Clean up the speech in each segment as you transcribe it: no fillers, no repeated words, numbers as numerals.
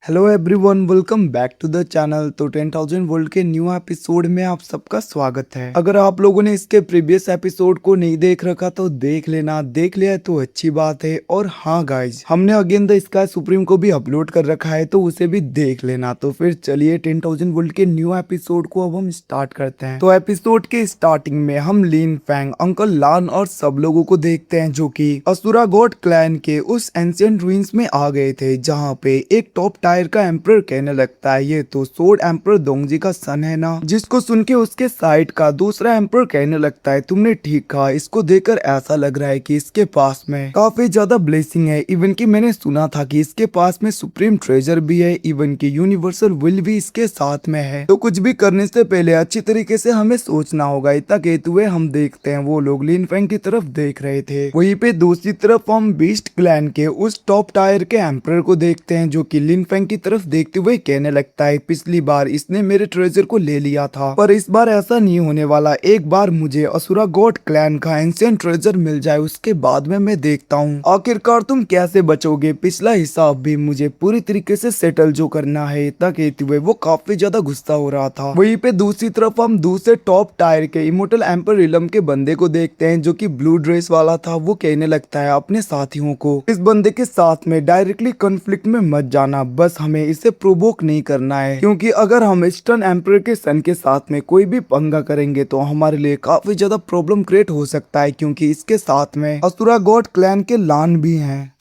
Hello everyone, welcome back to the channel. तो 10,000 volt के new episode में आप सबका स्वागत है। अगर आप लोगों ने इसके प्रीवियस एपिसोड को नहीं देख रखा तो देख लेना, देख लिया तो अच्छी बात है। और हाँ गाइज, हमने अगेन द स्काई सुप्रीम को भी अपलोड कर रखा है तो उसे भी देख लेना। तो फिर चलिए 10,000 वोल्ट के न्यू एपिसोड को अब हम स्टार्ट करते हैं। तो एपिसोड के स्टार्टिंग में हम लिन फैंग, अंकल लान और सब लोगों को देखते हैं जो कि असुरा गॉड क्लैन के उस एंशिएंट रूइंस में आ गए थे, जहाँ पे एक टॉप टायर का एम्पर कहने लगता है ये तो सोर्ड एम्पर दोंगजी का सन है ना। जिसको सुन के उसके साइड का दूसरा एम्पर कहने लगता है तुमने ठीक कहा, इसको देखकर ऐसा लग रहा है कि इसके पास में काफी ज्यादा ब्लेसिंग है। इवन की मैंने सुना था कि इसके पास में सुप्रीम ट्रेजर भी है, इवन की यूनिवर्सल विल भी इसके साथ में है। तो कुछ भी करने से पहले अच्छी तरीके से हमें सोचना होगा। इतना कहते हुए हम देखते हैं वो लोग लिन फैंग की तरफ देख रहे थे। वहीं पे दूसरी तरफ हम बीस्ट क्लैन के उस टॉप टायर के एम्पर को देखते हैं जो कि लिन फैंग की तरफ देखते हुए कहने लगता है पिछली बार इसने मेरे ट्रेजर को ले लिया था, पर इस बार ऐसा नहीं होने वाला। एक बार मुझे असुरा गॉड क्लैन का एंशिएंट ट्रेजर मिल जाए, उसके बाद में मैं देखता हूँ आखिरकार तुम कैसे बचोगे। पिछला हिसाब भी मुझे पूरी तरीके से सेटल जो करना है। इतना कहते हुए वो काफी ज्यादा गुस्सा हो रहा था। वहीं पे दूसरी तरफ हम दूसरे टॉप टायर के इमोर्टल एम्पर रिलम के बंदे को देखते हैं जो कि ब्लू ड्रेस वाला था। वो कहने लगता है अपने साथियों को इस बंदे के साथ में डायरेक्टली कॉन्फ्लिक्ट में मत जाना, बस हमें इसे प्रोवोक नहीं करना है, क्योंकि अगर हम ईस्टर्न एम्पर के सन के साथ में कोई भी पंगा करेंगे तो हमारे लिए काफी ज्यादा प्रॉब्लम क्रिएट हो सकता है, क्योंकि इसके साथ में असुरा गॉड क्लैन के लान भी हैं।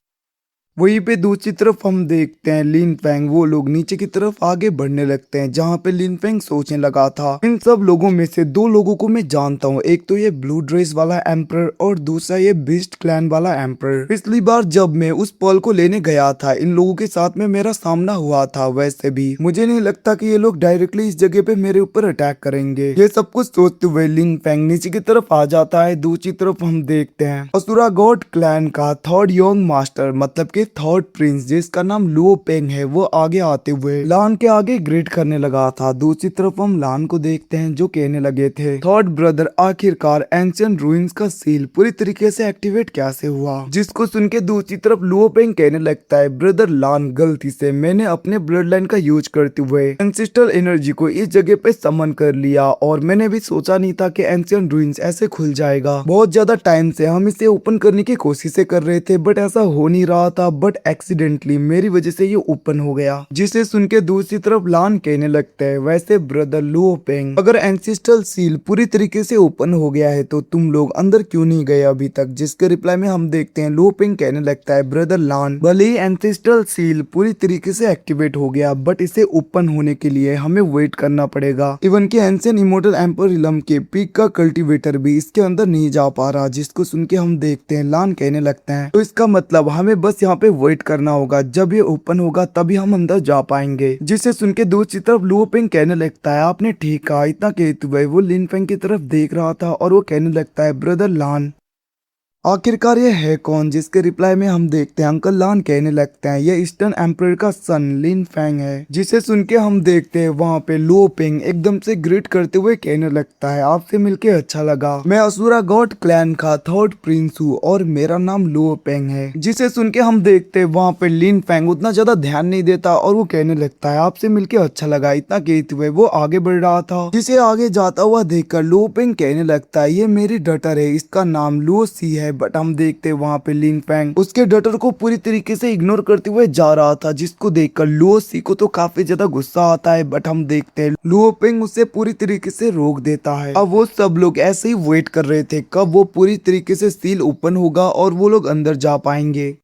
वहीं पे दूसरी तरफ हम देखते हैं लिन फैंग, वो लोग नीचे की तरफ आगे बढ़ने लगते हैं, जहाँ पे लिन फैंग सोचने लगा था इन सब लोगों में से दो लोगों को मैं जानता हूँ, एक तो ये ब्लू ड्रेस वाला एम्पर और दूसरा ये बीस्ट क्लैन वाला एम्पर। पिछली बार जब मैं उस पल को लेने गया था इन लोगों के साथ में मेरा सामना हुआ था, वैसे भी मुझे नहीं लगता कि ये लोग डायरेक्टली इस जगह पे मेरे ऊपर अटैक करेंगे। ये सब कुछ सोचते हुए लिन फैंग नीचे की तरफ आ जाता है। दूसरी तरफ हम देखते हैं असुरा गॉड क्लैन का थर्ड यंग मास्टर, मतलब कि थर्ड प्रिंस जिसका नाम लुओ पेंग है, वो आगे आते हुए लान के आगे ग्रेट करने लगा था। दूसरी तरफ हम लान को देखते हैं जो कहने लगे थे थर्ड ब्रदर आखिरकार एंशिएंट रूइंस का सील पूरी तरीके से एक्टिवेट कैसे हुआ। जिसको सुन के दूसरी तरफ लुओ पेंग कहने लगता है ब्रदर लान, गलती से मैंने अपने ब्लड लाइन का यूज करते हुए एंसिस्टल एनर्जी को इस जगह पे समन कर लिया, और मैंने भी सोचा नहीं था कि एंशिएंट रूइंस ऐसे खुल जाएगा। बहुत ज्यादा टाइम से हम इसे ओपन करने की कोशिशें कर रहे थे बट ऐसा हो नहीं रहा था, बट एक्सीडेंटली मेरी वजह से ये ओपन हो गया। जिसे सुन के दूसरी तरफ लान कहने लगता है वैसे ब्रदर लुओ पेंग, अगर एंसिस्टल सील पूरी तरीके से ओपन हो गया है तो तुम लोग अंदर क्यों नहीं गए अभी तक। जिसके रिप्लाई में हम देखते हैं लुओ पेंग कहने लगता है ब्रदर लान, भले ही एंसिस्टल सील पूरी तरीके से एक्टिवेट हो गया बट इसे ओपन होने के लिए हमें वेट करना पड़ेगा। इवन के एंशिएंट इमोर्टल एम्पर रिलम के पीक का कल्टीवेटर भी इसके अंदर नहीं जा पा रहा। जिसको सुन के हम देखते हैं लान कहने लगते हैं तो इसका मतलब हमें बस यहाँ पे वेट करना होगा, जब ये ओपन होगा तभी हम अंदर जा पाएंगे। जिसे सुन के दूसरी तरफ लुओ पेंग कहने लगता है आपने ठीक कहा। इतना कहते हुए वो लिन फैंग की तरफ देख रहा था और वो कहने लगता है ब्रदर लान, आखिरकार ये है कौन। जिसके रिप्लाई में हम देखते हैं अंकल लान कहने लगते हैं ये ईस्टर्न एम्परर का सन लिन फैंग है। जिसे सुन के हम देखते हैं वहाँ पे लुओ पेंग एकदम से ग्रीट करते हुए कहने लगता है आपसे मिलके अच्छा लगा, मैं असुरा गॉड क्लैन का थर्ड प्रिंस हूँ और मेरा नाम लुओ पेंग है। जिसे सुन के हम देखते हैं वहाँ पे लिन फैंग उतना ज्यादा ध्यान नहीं देता और वो कहने लगता है आपसे मिलके अच्छा लगा। इतना कहते हुए वो आगे बढ़ रहा था। जिसे आगे जाता हुआ देखकर लुओ पेंग कहने लगता है ये मेरी डटर है, इसका नाम लुओ सी है। बट हम देखते वहाँ पे लिन फैंग उसके डटर को पूरी तरीके से इग्नोर करते हुए जा रहा था, जिसको देखकर लुओ सी को तो काफी ज्यादा गुस्सा आता है। बट हम देखते हैं लुओ पेंग उसे पूरी तरीके से रोक देता है। अब वो सब लोग ऐसे ही वेट कर रहे थे कब वो पूरी तरीके से सील ओपन होगा और वो लोग अंदर जा पाएंगे।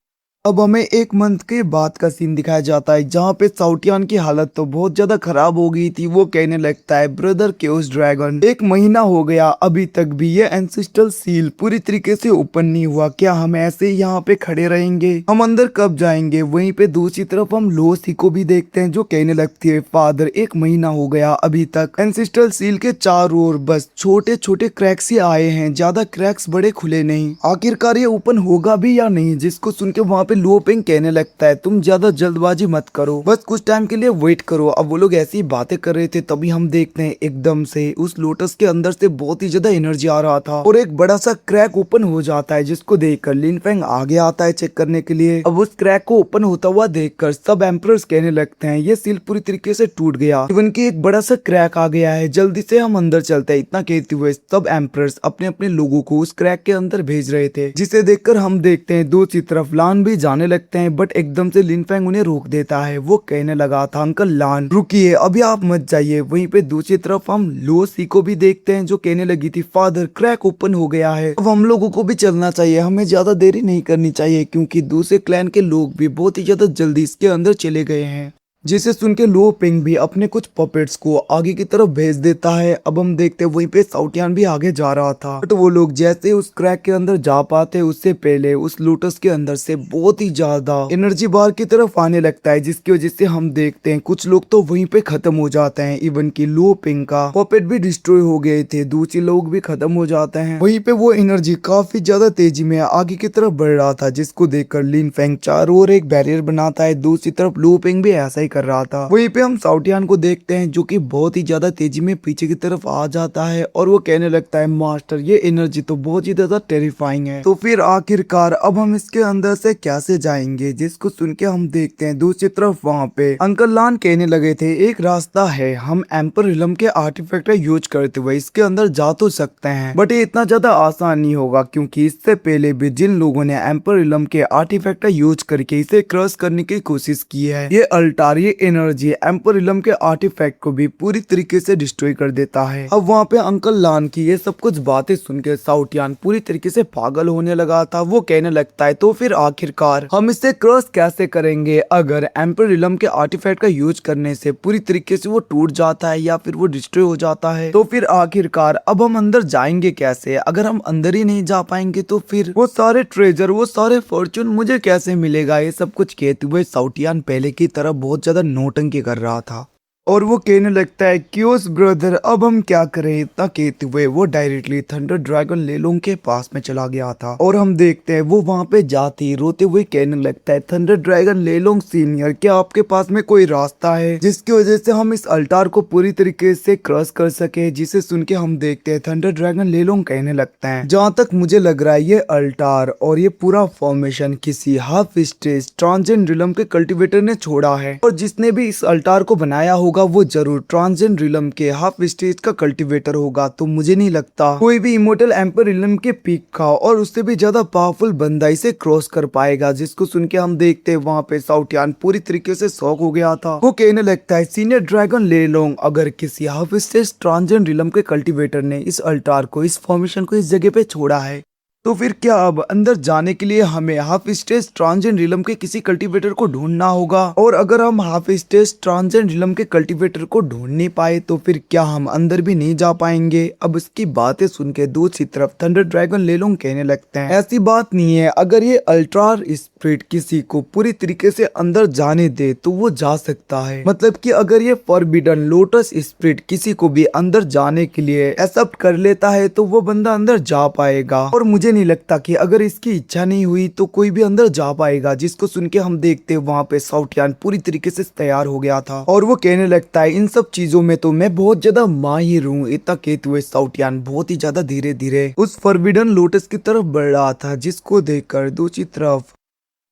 अब हमें एक मंथ के बाद का सीन दिखाया जाता है जहाँ पे साउटियान की हालत तो बहुत ज्यादा खराब हो गई थी। वो कहने लगता है ब्रदर केओस ड्रैगन, एक महीना हो गया अभी तक भी ये एंसिस्टल सील पूरी तरीके से ओपन नहीं हुआ, क्या हम ऐसे ही यहाँ पे खड़े रहेंगे, हम अंदर कब जाएंगे। वहीं पे दूसरी तरफ हम लो सी को भी देखते हैं जो कहने लगती है फादर एक महीना हो गया अभी तक एंसिस्टल सील के चारों ओर बस छोटे छोटे क्रैक्स ही आए हैं, ज्यादा क्रैक्स बड़े खुले नहीं, आखिरकार ये ओपन होगा भी या नहीं। जिसको सुन के वहाँ पे पे लो पेंग कहने लगता है तुम ज्यादा जल्दबाजी मत करो, बस कुछ टाइम के लिए वेट करो। अब वो लोग ऐसी बातें कर रहे थे, तभी हम देखते हैं एकदम से उस लोटस के अंदर से बहुत ही ज्यादा एनर्जी आ रहा था और एक बड़ा सा क्रैक ओपन हो जाता है, जिसको देखकर लिन फेंग आगे आता है चेक करने के लिए। अब उस क्रैक को ओपन होता हुआ देखकर सब एम्परर्स कहने लगते हैं ये सील पूरी तरीके से टूट गया, इवन की एक बड़ा सा क्रैक आ गया है, जल्दी से हम अंदर चलते हैं। इतना कहते हुए सब एम्परर्स अपने अपने लोगों को उस क्रैक के अंदर भेज रहे थे, जिसे देखकर हम देखते हैं दूसरी तरफ लान भी जाने लगते हैं, बट एकदम से लिन फेंग उन्हें रोक देता है। वो कहने लगा था अंकल लान रुकिए, अभी आप मत जाइए। वहीं पे दूसरी तरफ हम लो सी को भी देखते हैं, जो कहने लगी थी फादर क्रैक ओपन हो गया है, अब हम लोगों को भी चलना चाहिए, हमें ज्यादा देरी नहीं करनी चाहिए, क्योंकि दूसरे क्लैन के लोग भी बहुत ही ज्यादा जल्दी इसके अंदर चले गए हैं। जिसे सुन के लो पेंग भी अपने कुछ पपेट्स को आगे की तरफ भेज देता है। अब हम देखते हैं वहीं पे साउटियान भी आगे जा रहा था, बट वो लोग जैसे उस क्रैक के अंदर जा पाते उससे पहले उस लोटस के अंदर से बहुत ही ज्यादा एनर्जी बार की तरफ आने लगता है, जिसकी वजह से हम देखते हैं कुछ लोग तो वहीं पे खत्म हो जाते हैं, इवन की लो पेंग का पपेट भी डिस्ट्रॉय हो गए थे, दूसरे लोग भी खत्म हो जाते हैं। वहीं पे वो एनर्जी काफी ज्यादा तेजी में आगे की तरफ बढ़ रहा था, जिसको देखकर लिन फेंग चारों ओर एक बैरियर बनाता है। दूसरी तरफ लो पेंग भी ऐसा ही कर रहा था। वहीं पे हम साउटियान को देखते हैं, जो कि बहुत ही ज्यादा तेजी में पीछे की तरफ आ जाता है और वो कहने लगता है मास्टर ये एनर्जी तो बहुत ही ज्यादा टेरिफाइंग है, तो फिर आखिरकार अब हम इसके अंदर से कैसे जाएंगे। जिसको सुन के हम देखते हैं दूसरी तरफ वहाँ पे अंकल लान कहने लगे थे एक रास्ता है, हम एम्पर रिलम के आर्टिफैक्ट यूज करते हुए इसके अंदर जा तो सकते हैं, बट ये इतना ज्यादा आसान नहीं होगा, क्योंकि इससे पहले भी जिन लोगों ने एम्पर रिलम के आर्टिफैक्ट यूज करके इसे क्रश करने की कोशिश की है, ये अल्टार ये एनर्जी एम्पर रिलम के आर्टिफैक्ट को भी पूरी तरीके से डिस्ट्रॉय कर देता है। अब वहाँ पे अंकल लान की ये सब कुछ बातें सुन के साउटियान पूरी तरीके से पागल होने लगा था। वो कहने लगता है तो फिर आखिरकार हम इसे क्रॉस कैसे करेंगे, अगर एम्पर रिलम के आर्टिफैक्ट का यूज करने से पूरी तरीके से वो टूट जाता है या फिर वो डिस्ट्रॉय हो जाता है, तो फिर आखिरकार अब हम अंदर जाएंगे कैसे। अगर हम अंदर ही नहीं जा पाएंगे तो फिर वो सारे ट्रेजर वो सारे फॉर्चून मुझे कैसे मिलेगा। ये सब कुछ कहते हुए साउटियान पहले की तरह बहुत ज्यादा नौटंकी कर रहा था और वो कहने लगता है क्योस ब्रदर अब हम क्या करें। इतना कहते हुए वो डायरेक्टली थंडर ड्रैगन लेलोंग के पास में चला गया था और हम देखते हैं वो वहां पे जाते ही रोते हुए कहने लगता है थंडर ड्रैगन लेलोंग सीनियर क्या आपके पास में कोई रास्ता है जिसकी वजह से हम इस अल्टार को पूरी तरीके से क्रॉस कर सके। जिसे सुन के हम देखते हैं थंडर ड्रैगन लेलोंग कहने लगता है जहाँ तक मुझे लग रहा है ये अल्टार और ये पूरा फॉर्मेशन किसी हाफ स्टेज ट्रांजेंड रिलम के कल्टिवेटर ने छोड़ा है, और जिसने भी इस अल्टार को बनाया होगा वो जरूर ट्रांजेंड रिलम के हाफ स्टेज का कल्टीवेटर होगा। तो मुझे नहीं लगता कोई भी इमोर्टल एम्पर रिलम के पीक का और उससे भी ज्यादा पावरफुल बंदा इसे क्रॉस कर पाएगा। जिसको सुन के हम देखते हैं वहाँ पे साउटियान पूरी तरीके से शॉक हो गया था। वो कहने लगता है सीनियर ड्रैगन लेलोंग अगर किसी हाफ स्टेज ट्रांजेंड रिलम के कल्टीवेटर ने इस अल्टार को इस फॉर्मेशन को इस जगह पे छोड़ा है, तो फिर क्या अब अंदर जाने के लिए हमें हाफ स्टेज ट्रांजेंड रिलम के किसी कल्टीवेटर को ढूंढना होगा। और अगर हम हाफ स्टेज ट्रांजेंड रिलम के कल्टीवेटर को ढूंढ नहीं पाए तो फिर क्या हम अंदर भी नहीं जा पाएंगे। अब इसकी बातें सुन के दूसरी तरफ थंडर ड्रैगन लेलोंग कहने लगते हैं ऐसी बात नहीं है, अगर ये अल्ट्रार स्पिरिट किसी को पूरी तरीके से अंदर जाने दे तो वो जा सकता है। मतलब कि अगर ये फॉरबिडन लोटस स्पिरिट किसी को भी अंदर जाने के लिए एक्सेप्ट कर लेता है तो वो बंदा अंदर जा पाएगा, और मुझे नहीं लगता कि अगर इसकी इच्छा नहीं हुई तो कोई भी अंदर जा पाएगा। जिसको सुन के हम देखते हैं वहाँ पे साउटियान पूरी तरीके से तैयार हो गया था और वो कहने लगता है इन सब चीजों में तो मैं बहुत ज्यादा माहिर हूँ। इतना कहते हुए साउटियान बहुत ही ज्यादा धीरे धीरे उस फॉरबिडन लोटस की तरफ बढ़ रहा था, जिसको देखकर दूसरी तरफ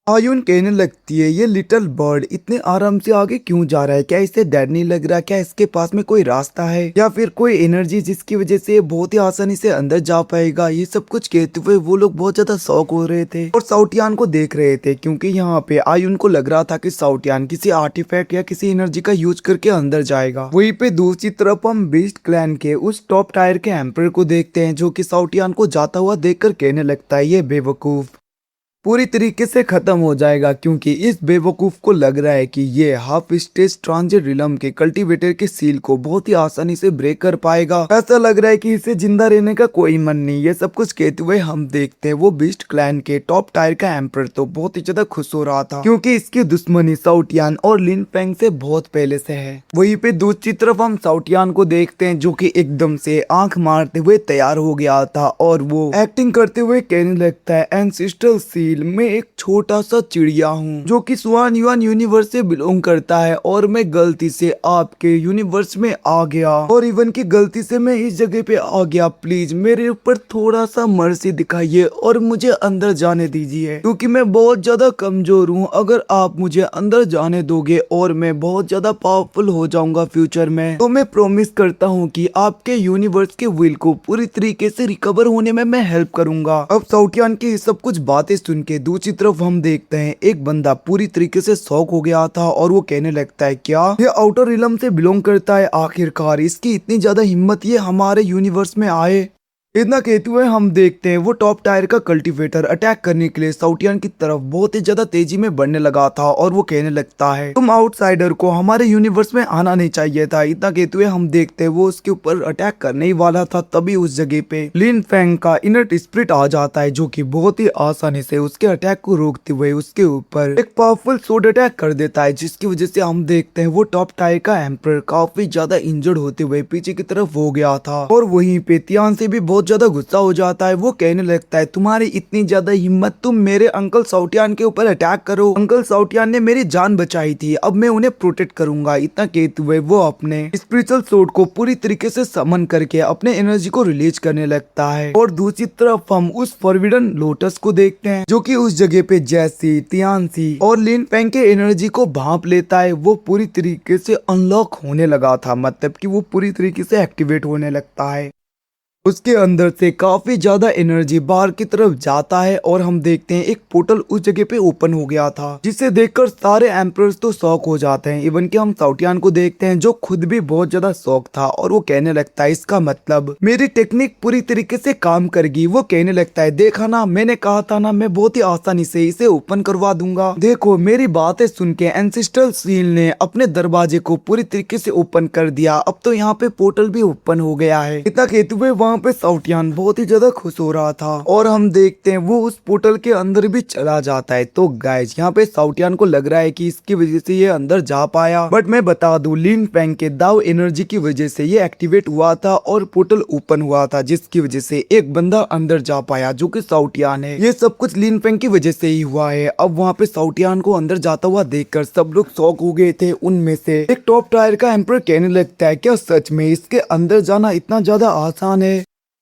आयुन कहने लगती है ये लिटिल बर्ड इतने आराम से आगे क्यों जा रहा है, क्या इसे डर नहीं लग रहा, क्या इसके पास में कोई रास्ता है या फिर कोई एनर्जी जिसकी वजह से बहुत ही आसानी से अंदर जा पाएगा। ये सब कुछ कहते हुए वो लोग बहुत ज्यादा शौक हो रहे थे और साउटियान को देख रहे थे, क्योंकि यहाँ पे आयुन को लग रहा था कि साउटियान किसी आर्टिफैक्ट या किसी एनर्जी का यूज करके अंदर जाएगा। वहीं पे दूसरी तरफ हम बीस्ट क्लैन के उस टॉप टायर के एम्पर को देखते हैं, जो कि साउटियान को जाता हुआ देखकर कहने लगता है ये बेवकूफ पूरी तरीके से खत्म हो जाएगा, क्योंकि इस बेवकूफ को लग रहा है कि ये हाफ स्टेज ट्रांजेंड रिलम के कल्टीवेटर के सील को बहुत ही आसानी से ब्रेक कर पाएगा। ऐसा लग रहा है कि इसे जिंदा रहने का कोई मन नहीं। ये सब कुछ कहते हुए हम देखते हैं वो बीस्ट क्लैन के टॉप टायर का एम्पर तो बहुत ही ज्यादा खुश हो रहा था, क्योंकि इसकी दुश्मनी साउटियान और लिन फेंग से बहुत पहले से है। वहीं पे दूसरी तरफ हम साउटियान को देखते हैं, जो कि एकदम से आंख मारते हुए तैयार हो गया था और वो एक्टिंग करते हुए कहने लगता है एंसेस्ट्रल सील सील में एक छोटा सा चिड़िया हूँ जो कि स्वान युआन यूनिवर्स से बिलोंग करता है और मैं गलती से आपके यूनिवर्स में आ गया और इवन की गलती से मैं इस जगह पे आ गया। प्लीज मेरे ऊपर थोड़ा सा मर्सी दिखाइए और मुझे अंदर जाने दीजिए क्योंकि मैं बहुत ज्यादा कमजोर हूँ। अगर आप मुझे अंदर जाने दोगे और मैं बहुत ज्यादा पावरफुल हो जाऊंगा फ्यूचर में, तो मैं प्रॉमिस करता हूँ कि आपके यूनिवर्स के विल को पूरी तरीके से रिकवर होने में मैं हेल्प करूंगा। अब साउटियान की सब कुछ बातें सुन के दूसरी तरफ हम देखते हैं एक बंदा पूरी तरीके से शॉक हो गया था और वो कहने लगता है क्या ये आउटर रिलम से बिलोंग करता है? आखिरकार इसकी इतनी ज्यादा हिम्मत ये हमारे यूनिवर्स में आए। इतना कहते हुए हम देखते हैं वो टॉप टायर का कल्टीवेटर अटैक करने के लिए साउटियान की तरफ बहुत ही ज्यादा तेजी में बढ़ने लगा था और वो कहने लगता है तुम आउटसाइडर को हमारे यूनिवर्स में आना नहीं चाहिए था। इतना कहते हुए हम देखते हैं वो उसके ऊपर अटैक करने ही वाला था, तभी उस जगह पे लिन फैंग का इनर्ट स्पिरिट आ जाता है जो कि बहुत ही आसानी से उसके अटैक को रोकते हुए उसके ऊपर एक पावरफुल सोड अटैक कर देता है, जिसकी वजह से हम देखते हैं वो टॉप टायर का एम्पर काफी ज्यादा इंजर्ड होते हुए पीछे की तरफ हो गया था। और वहीं पे तियान से भी बहुत ज्यादा गुस्सा हो जाता है। वो कहने लगता है तुम्हारी इतनी ज्यादा हिम्मत, तुम मेरे अंकल साउटियान के ऊपर अटैक करो। अंकल साउटियान ने मेरी जान बचाई थी, अब मैं उन्हें प्रोटेक्ट करूंगा। इतना कहते हुए वो अपने स्पिरिचुअल सोर्ड को पूरी तरीके से समन करके अपने एनर्जी को रिलीज करने लगता है। और दूसरी तरफ हम उस फॉरबिडन लोटस को देखते हैं जो कि उस जगह पे जैसी तियानसी और लिन फेंग के एनर्जी को भांप लेता है। वो पूरी तरीके से अनलॉक होने लगा था, मतलब कि वो पूरी तरीके से एक्टिवेट होने लगता है। उसके अंदर से काफी ज्यादा एनर्जी बाहर की तरफ जाता है और हम देखते हैं एक पोर्टल उस जगह पे ओपन हो गया था, जिसे देखकर सारे एम्परर्स तो शॉक हो जाते हैं। इवन कि हम साउटियान को देखते हैं जो खुद भी बहुत ज्यादा शॉक था और वो कहने लगता है इसका मतलब मेरी टेक्निक पूरी तरीके से काम करेगी। वो कहने लगता है देखा ना, मैंने कहा था ना, मैं बहुत ही आसानी से इसे ओपन करवा दूंगा। देखो मेरी बातें सुन के एंसेस्ट्रल सील ने अपने दरवाजे को पूरी तरीके से ओपन कर दिया, अब तो यहाँ पे पोर्टल भी ओपन हो गया है। इतना कहते हुए वहाँ पे साउटियान बहुत ही ज्यादा खुश हो रहा था और हम देखते हैं वो उस पोर्टल के अंदर भी चला जाता है। तो गाइस यहाँ पे साउटियान को लग रहा है कि इसकी वजह से ये अंदर जा पाया, बट मैं बता दूं लिन फेंग के दाव एनर्जी की वजह से ये एक्टिवेट हुआ था और पोर्टल ओपन हुआ था, जिसकी वजह से एक बंदा अंदर जा पाया जो कि साउटियान है। ये सब कुछ लिन फेंग की वजह से ही हुआ है। अब वहाँ पे साउटियान को अंदर जाता हुआ देखकर सब लोग शॉक हो गए थे। उनमें से एक टॉप टायर का एम्पर कहने लगता है क्या सच में इसके अंदर जाना इतना ज्यादा आसान है?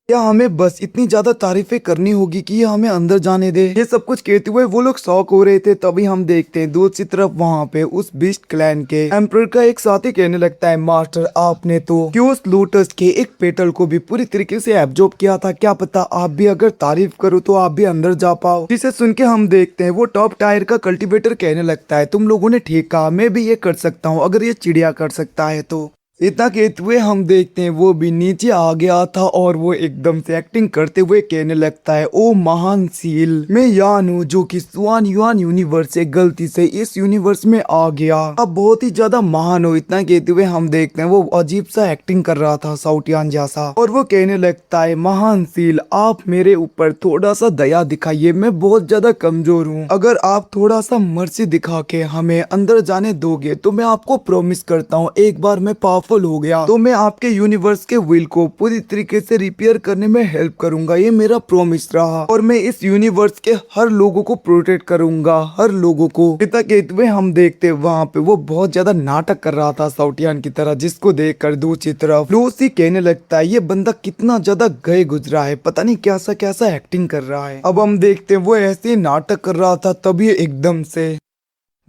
क्या हमें बस इतनी ज्यादा तारीफें करनी होगी कि ये हमें अंदर जाने दे? ये सब कुछ कहते हुए वो लोग शॉक हो रहे थे। तभी हम देखते हैं दूसरी तरफ वहाँ पे उस बीस्ट क्लैन के एम्परर का एक साथी कहने लगता है मास्टर आपने तो क्यूस लोटस के एक पेटल को भी पूरी तरीके से एब्जॉर्ब किया था, क्या पता आप भी अगर तारीफ करो तो आप भी अंदर जा पाओ। जिसे सुन के हम देखते हैं वो टॉप टायर का कल्टीवेटर कहने लगता है तुम लोगों ने ठीक कहा, मैं भी ये कर सकता हूँ अगर ये चिड़िया कर सकता है तो। इतना कहते हुए हम देखते हैं वो भी नीचे आ गया था और वो एकदम से एक्टिंग करते हुए कहने लगता है ओ महान सील, मैं यान हूँ जो कि स्वान युआन यूनिवर्स से गलती से इस यूनिवर्स में आ गया, अब बहुत ही ज्यादा महान हो। इतना कहते हुए हम देखते हैं वो अजीब सा एक्टिंग कर रहा था साउटियान जैसा और वो कहने लगता है महान सील आप मेरे ऊपर थोड़ा सा दया दिखाइए, मैं बहुत ज्यादा कमजोर हूँ, अगर आप थोड़ा सा मर्जी दिखा के हमें अंदर जाने दोगे तो मैं आपको प्रॉमिस करता हूँ एक बार मैं पावरफुल हो गया तो मैं आपके यूनिवर्स के विल को पूरी तरीके से रिपेयर करने में हेल्प करूंगा। ये मेरा प्रॉमिस रहा और मैं इस यूनिवर्स के हर लोगों को प्रोटेक्ट करूंगा, हर लोगों को। इतना कहते हुए हम देखते वहाँ पे वो बहुत ज्यादा नाटक कर रहा था साउटियान की तरह, जिसको देखकर दूसरी तरफ लूसी कहने लगता है ये बंदा कितना ज्यादा गए गुजरा है, पता नहीं कैसा कैसा एक्टिंग कर रहा है। अब हम देखते वो ऐसे ही नाटक कर रहा था, तभी एकदम से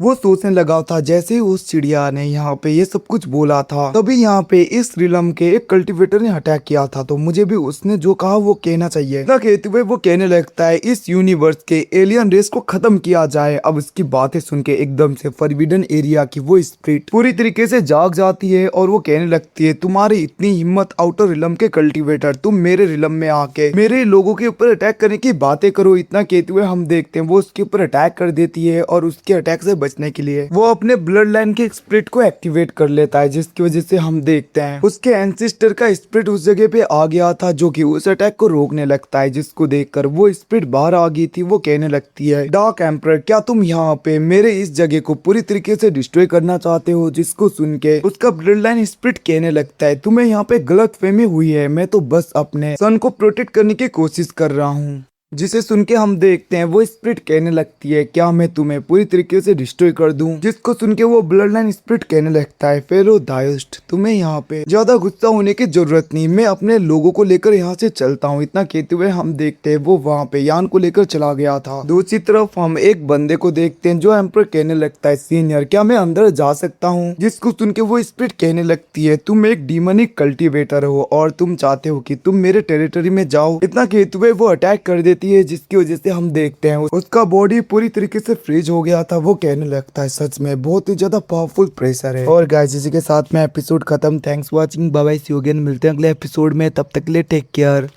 वो सोचने लगा था जैसे ही उस चिड़िया ने यहाँ पे ये सब कुछ बोला था तभी यहाँ पे इस रिलम के एक कल्टीवेटर ने अटैक किया था, तो मुझे भी उसने जो कहा वो कहना चाहिए। ना कहते हुए वो कहने लगता है इस यूनिवर्स के एलियन रेस को खत्म किया जाए। अब उसकी बातें सुन के एकदम से फॉरबिडन एरिया की वो स्पिरिट पूरी तरीके से जाग जाती है और वो कहने लगती है तुम्हारी इतनी हिम्मत आउटर रिलम के कल्टीवेटर, तुम मेरे रिलम में आके मेरे लोगों के ऊपर अटैक करने की बातें करो। इतना कहते हुए हम देखते हैं वो उसके ऊपर अटैक कर देती है और उसके अटैक से बचने के लिए वो अपने ब्लड लाइन के स्पिरिट को एक्टिवेट कर लेता है, जिसकी वजह से हम देखते हैं उसके एंसेस्टर का स्पिरिट उस जगह पे आ गया था जो कि उस अटैक को रोकने लगता है, जिसको देखकर वो स्पिरिट बाहर आ गई थी। वो कहने लगती है डार्क एम्परर क्या तुम यहाँ पे मेरे इस जगह को पूरी तरीके से डिस्ट्रॉय करना चाहते हो? जिसको सुन के उसका ब्लड लाइन स्पिरिट कहने लगता है तुम्हें यहाँ पे गलत फहमी हुई है, मैं तो बस अपने सन को प्रोटेक्ट करने की कोशिश कर रहा हूँ। जिसे सुन के हम देखते हैं वो स्प्रिट कहने लगती है, क्या मैं तुम्हें पूरी तरीके से डिस्ट्रॉय कर दूं? जिसको सुन के वो ब्लड लाइन स्प्रिट कहने लगता है, फेरो दायोस्ट तुम्हें यहाँ पे ज्यादा गुस्सा होने की जरूरत नहीं, मैं अपने लोगों को लेकर यहाँ से चलता हूँ। इतना कहते हुए हम देखते हैं वो वहाँ पे यान को लेकर चला गया था। दूसरी तरफ हम एक बंदे को देखते हैं जो एम्पर कहने लगता है, सीनियर क्या मैं अंदर जा सकता हूँ? जिसको सुन के वो स्प्रिट कहने लगती है, तुम एक डीमनिक कल्टीवेटर हो और तुम चाहते हो कि तुम मेरे टेरिटरी में जाओ। इतना कहते हुए वो अटैक कर देती है, जिसकी वजह से हम देखते हैं उसका बॉडी पूरी तरीके से फ्रीज हो गया था। वो कहने लगता है, सच में बहुत ही ज्यादा पावरफुल प्रेशर है। और गाइस इसी के साथ में एपिसोड खत्म। Thanks for watching, bye bye, see you again. मिलते हैं अगले एपिसोड में, तब तक के लिए टेक केयर।